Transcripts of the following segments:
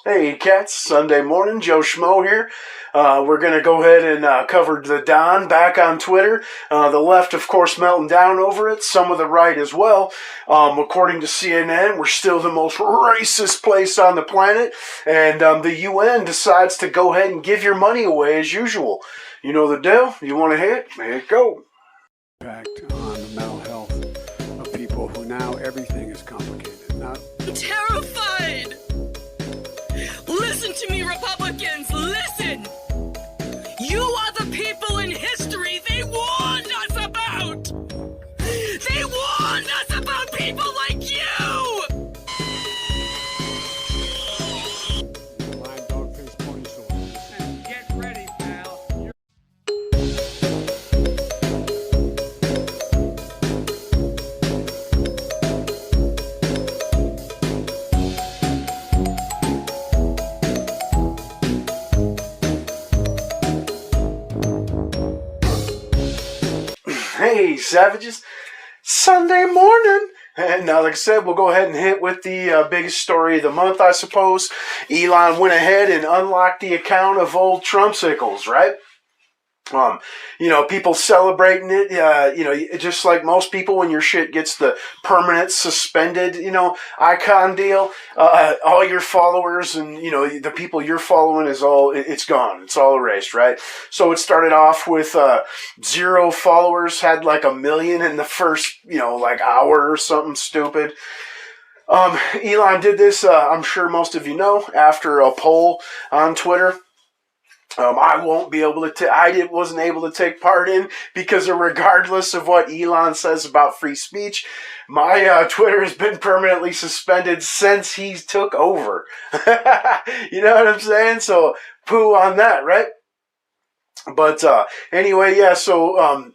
Hey cats, Sunday morning, Joe Schmo here. We're going to go ahead and cover the Don back on Twitter. The left, of course, melting down over it, some of the right as well. According to CNN, we're still the most racist place on the planet, and the UN decides to go ahead and give your money away as usual. You know the deal? You want to hit go. Impact on the mental health of people who now everything is complicated. Now, I'm terrified! Listen to me, Republicans! Listen! You are the people in history they warned us about! They warned us about people like you! blind dog face pony sword. And get ready, pal. Hey, savages. Sunday morning. And like I said, we'll go ahead and hit with the biggest story of the month, I suppose. Elon went ahead and unlocked the account of old Trumpsicles, right? People celebrating it, just like most people when your shit gets the permanent suspended, icon deal, all your followers and, the people you're following it's gone. It's all erased, right? So it started off with, 0 followers, had like 1 million in the first, hour or something stupid. Elon did this, I'm sure most of you know, after a poll on Twitter. I won't be able to. Wasn't able to take part in because regardless of what Elon says about free speech, my Twitter has been permanently suspended since he took over. You know what I'm saying? So poo on that, right? But anyway, yeah. So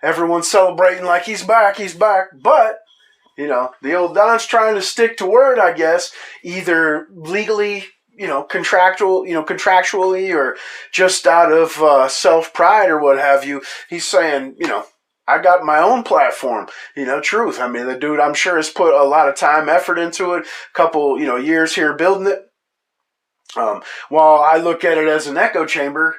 everyone's celebrating like he's back, but. The old Don's trying to stick to word, I guess, either legally, contractually or just out of self-pride or what have you. He's saying, I got my own platform, truth. I mean, the dude, I'm sure, has put a lot of time, effort into it, a couple, years here building it. While I look at it as an echo chamber,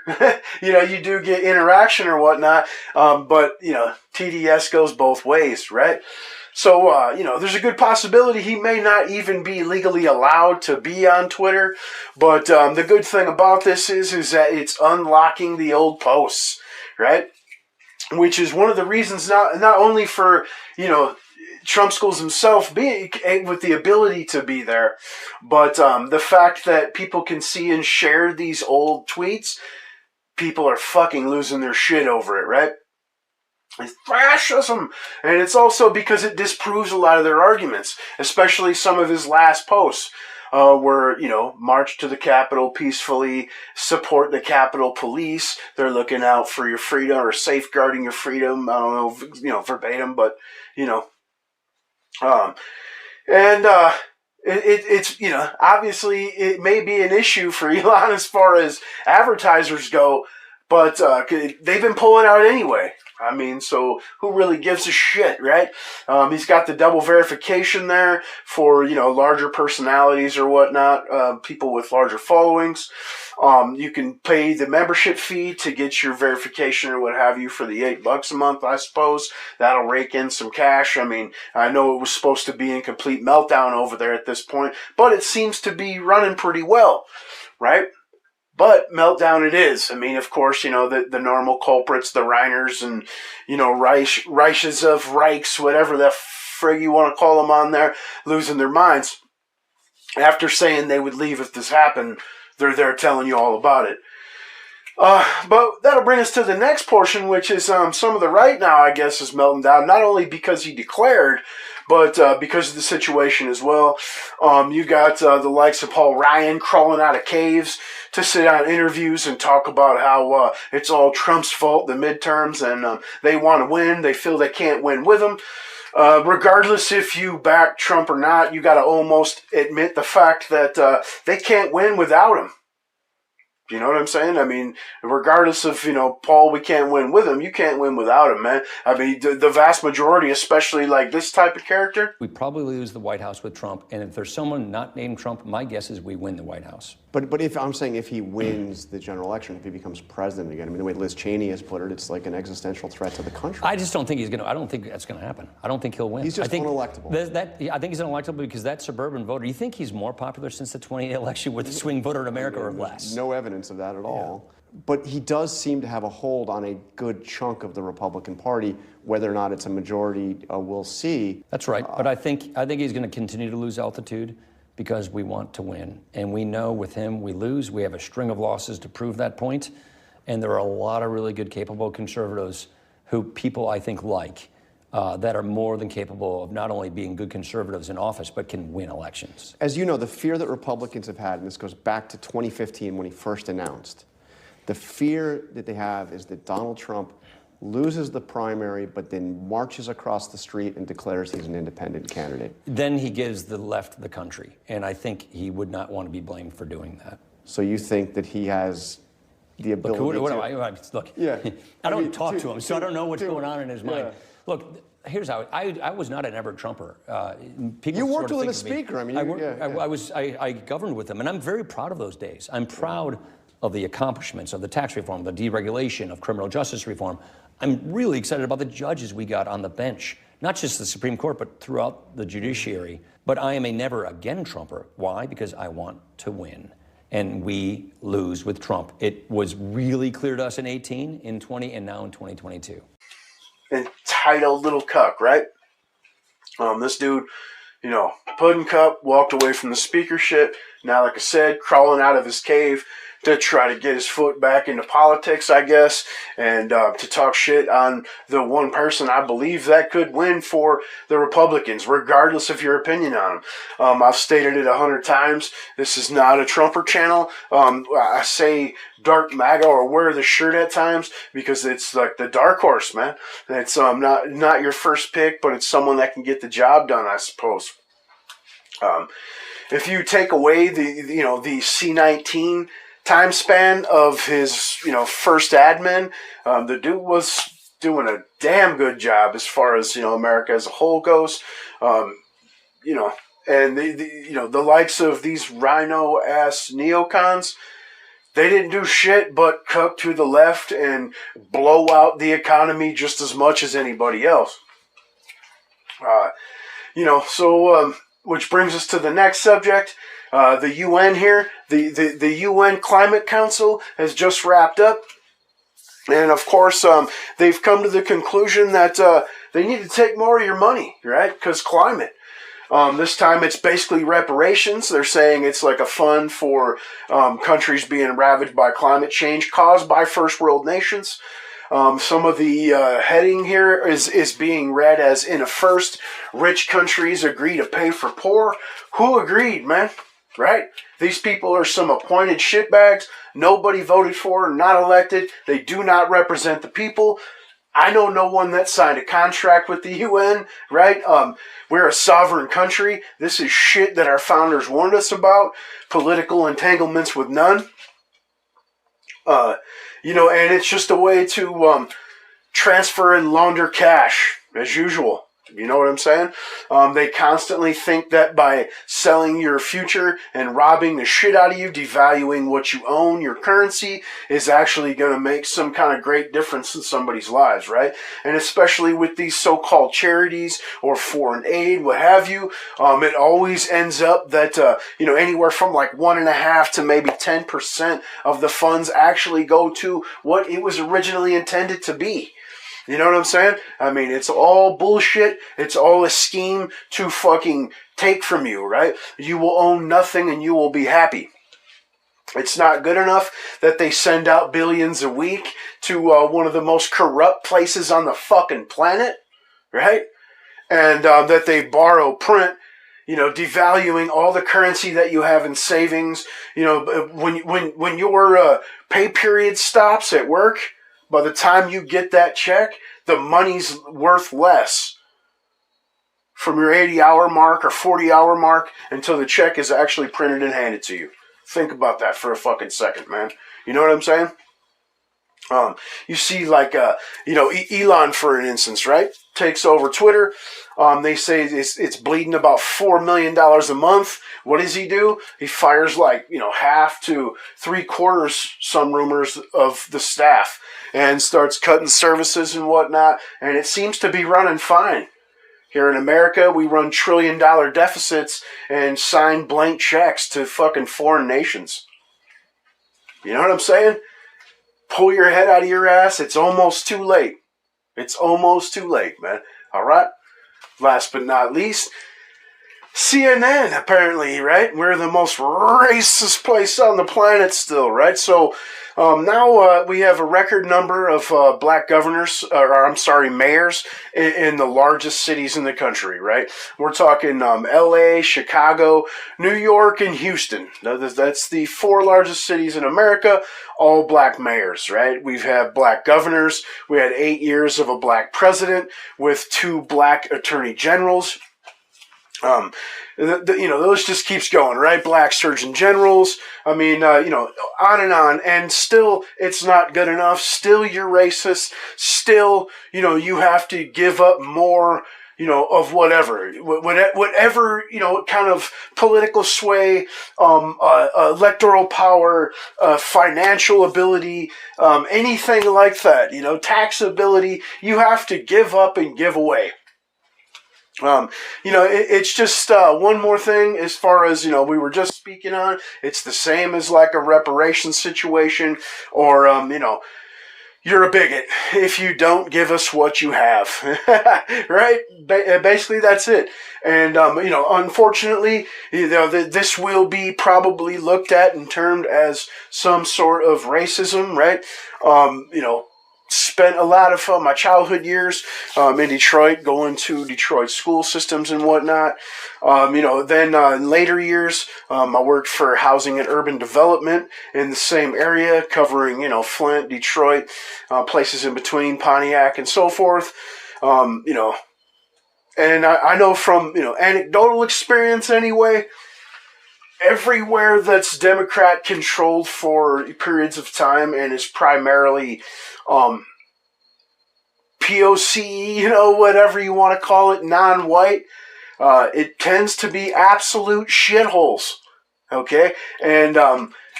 you do get interaction or whatnot, but, TDS goes both ways, right? So, there's a good possibility he may not even be legally allowed to be on Twitter. But the good thing about this is that it's unlocking the old posts, right? Which is one of the reasons not only for, Trumpskulls himself being with the ability to be there, but the fact that people can see and share these old tweets, people are fucking losing their shit over it, right? It's fascism, and it's also because it disproves a lot of their arguments, especially some of his last posts, where, march to the Capitol peacefully, support the Capitol Police, they're looking out for your freedom or safeguarding your freedom, I don't know, verbatim, but, it's, obviously it may be an issue for Elon as far as advertisers go, but they've been pulling out anyway. I mean, so who really gives a shit, right? He's got the double verification there for, larger personalities or whatnot, people with larger followings. You can pay the membership fee to get your verification or what have you for the $8 a month, I suppose. That'll rake in some cash. I mean, I know it was supposed to be in complete meltdown over there at this point, but it seems to be running pretty well, right? But meltdown it is. I mean, of course, the normal culprits, the Reiners and, Reiches of Reichs, whatever the frig you want to call them on there, losing their minds. After saying they would leave if this happened, they're there telling you all about it. But that'll bring us to the next portion, which is some of the right now, I guess, is melting down, not only because he declared, but because of the situation as well. You got the likes of Paul Ryan crawling out of caves to sit on interviews and talk about how it's all Trump's fault, the midterms, and they want to win. They feel they can't win with him. Regardless if you back Trump or not, you got to almost admit the fact that they can't win without him. You know what I'm saying? I mean, regardless of, Paul, we can't win with him. You can't win without him, man. I mean, the vast majority, especially like this type of character. We probably lose the White House with Trump. And if there's someone not named Trump, my guess is we win the White House. But if he wins the general election, if he becomes president again, I mean, the way Liz Cheney has put it, it's like an existential threat to the country. I just don't think I don't think that's going to happen. I don't think he'll win. He's just unelectable. I think he's unelectable because that suburban voter, you think he's more popular since the 2020 election with the swing voter in America or less? No evidence of that at all. But he does seem to have a hold on a good chunk of the Republican Party. Whether or not it's a majority, we'll see. That's right. But I think he's going to continue to lose altitude because we want to win. And we know with him we lose. We have a string of losses to prove that point. And there are a lot of really good, capable conservatives who people I think like that are more than capable of not only being good conservatives in office, but can win elections. As you know, the fear that Republicans have had, and this goes back to 2015 when he first announced, the fear that they have is that Donald Trump loses the primary, but then marches across the street and declares he's an independent candidate. Then he gives the left the country. And I think he would not want to be blamed for doing that. So you think that he has the ability Look, Yeah. I don't talk to him, so I don't know what's going on in his mind. Look, here's how I was not an ever Trumper. People You worked sort of with him as think of me- speaker. I mean, I governed with him, and I'm very proud of those days. I'm proud of the accomplishments of the tax reform, the deregulation of criminal justice reform. I'm really excited about the judges we got on the bench, not just the Supreme Court, but throughout the judiciary. But I am a never again Trumper. Why? Because I want to win. And we lose with Trump. It was really clear to us in 18, in 20, and now in 2022. Entitled little cuck, right? This dude, pudding cup, walked away from the speakership. Now, like I said, crawling out of his cave to try to get his foot back into politics, I guess, and to talk shit on the one person I believe that could win for the Republicans, regardless of your opinion on him. I've stated it 100 times. This is not a Trumper channel. I say dark MAGA or wear the shirt at times because it's like the dark horse, man. It's not your first pick, but it's someone that can get the job done, I suppose. If you take away the C-19 time span of his, first admin, the dude was doing a damn good job as far as, America as a whole goes. And the likes of these rhino-ass neocons, they didn't do shit but cook to the left and blow out the economy just as much as anybody else. Which brings us to the next subject. The UN here, the UN Climate Council has just wrapped up. And of course, they've come to the conclusion that they need to take more of your money, right? Because climate. This time it's basically reparations. They're saying it's like a fund for countries being ravaged by climate change caused by first world nations. Some of the heading here is being read as, in a first, rich countries agree to pay for poor. Who agreed, man? Right? These people are some appointed shitbags. Nobody voted for, not elected. They do not represent the people. I know no one that signed a contract with the UN, right? We're a sovereign country. This is shit that our founders warned us about. Political entanglements with none. And it's just a way to transfer and launder cash, as usual. You know what I'm saying? They constantly think that by selling your future and robbing the shit out of you, devaluing what you own, your currency, is actually going to make some kind of great difference in somebody's lives, right? And especially with these so-called charities or foreign aid, what have you, it always ends up that, anywhere from like 1.5% to maybe 10% of the funds actually go to what it was originally intended to be. You know what I'm saying? I mean, it's all bullshit. It's all a scheme to fucking take from you, right? You will own nothing and you will be happy. It's not good enough that they send out billions a week to one of the most corrupt places on the fucking planet, right? And that they borrow, print, devaluing all the currency that you have in savings. When your pay period stops at work, by the time you get that check, the money's worth less from your 80-hour mark or 40-hour mark until the check is actually printed and handed to you. Think about that for a fucking second, man. You know what I'm saying? You see, like, Elon, for an instance, right? Takes over Twitter. They say it's bleeding about $4 million a month. What does he do? He fires, like, half to 3/4, some rumors, of the staff and starts cutting services and whatnot. And it seems to be running fine. Here in America, we run trillion-dollar deficits and sign blank checks to fucking foreign nations. You know what I'm saying? Pull your head out of your ass. It's almost too late. It's almost too late, man. All right? Last but not least, CNN, apparently, right? We're the most racist place on the planet still, right? So now we have a record number of black governors, mayors in the largest cities in the country, right? We're talking LA, Chicago, New York, and Houston. That's the 4 largest cities in America, all black mayors, right? We've had black governors. We had 8 years of a black president with 2 black attorney generals. Those just keeps going, right? Black surgeon generals. I mean, on and on. And still, it's not good enough. Still, you're racist. Still, you have to give up more, of whatever, kind of political sway, electoral power, financial ability, anything like that, tax ability, you have to give up and give away. It's just one more thing as far as, we were just speaking on. It's the same as like a reparations situation or, you're a bigot if you don't give us what you have, right? Basically, that's it. And, unfortunately, this will be probably looked at and termed as some sort of racism, right? Spent a lot of my childhood years in Detroit, going to Detroit school systems and whatnot. Then in later years, I worked for housing and urban development in the same area, covering, Flint, Detroit, places in between, Pontiac, and so forth. And I know from, anecdotal experience anyway, everywhere that's Democrat controlled for periods of time and is primarily POC, whatever you want to call it, non-white, it tends to be absolute shitholes. Okay? And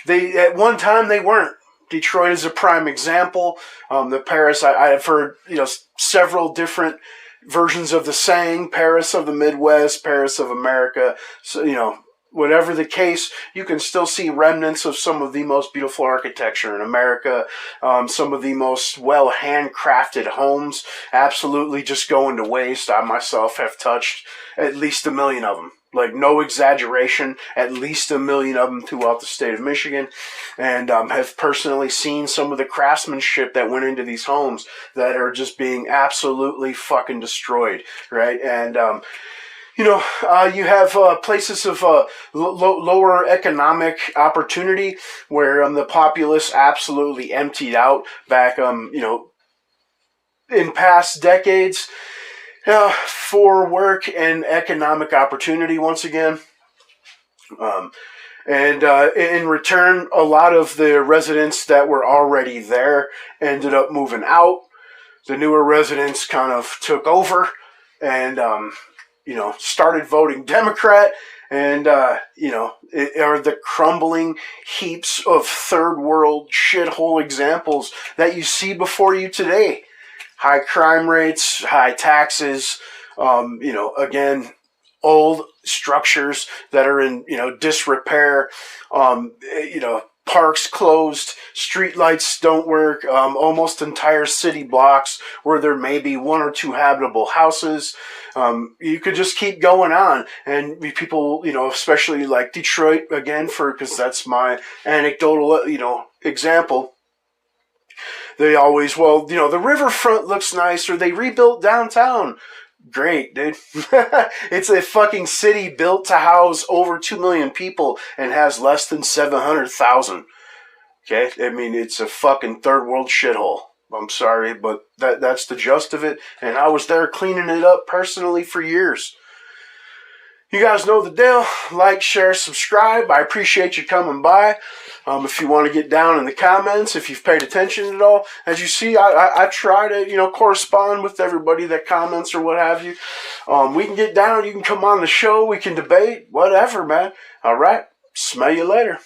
they at one time they weren't. Detroit is a prime example. The Paris, I've heard, several different versions of the saying, Paris of the Midwest, Paris of America. So, whatever the case, you can still see remnants of some of the most beautiful architecture in America, some of the most well handcrafted homes absolutely just going to waste. I myself have touched at least 1 million of them. Like, no exaggeration, at least 1 million of them throughout the state of Michigan, and have personally seen some of the craftsmanship that went into these homes that are just being absolutely fucking destroyed, right? And, you have places of lower economic opportunity where the populace absolutely emptied out back, in past decades for work and economic opportunity once again. And in return, a lot of the residents that were already there ended up moving out. The newer residents kind of took over and, started voting Democrat, and, it are the crumbling heaps of third world shithole examples that you see before you today. High crime rates, high taxes, again, old structures that are in, disrepair, parks closed, street lights don't work, almost entire city blocks where there may be 1 or 2 habitable houses. You could just keep going on, and people, especially like Detroit, again, because that's my anecdotal, example. They always, the riverfront looks nice, or they rebuilt downtown. Great, dude. It's a fucking city built to house over 2 million people and has less than 700,000. Okay? I mean, it's a fucking third world shithole. I'm sorry, but that's the gist of it. And I was there cleaning it up personally for years. You guys know the deal. Like, share, subscribe. I appreciate you coming by. If you want to get down in the comments, if you've paid attention at all, as you see, I try to, correspond with everybody that comments or what have you. We can get down. You can come on the show. We can debate. Whatever, man. All right. Smell you later.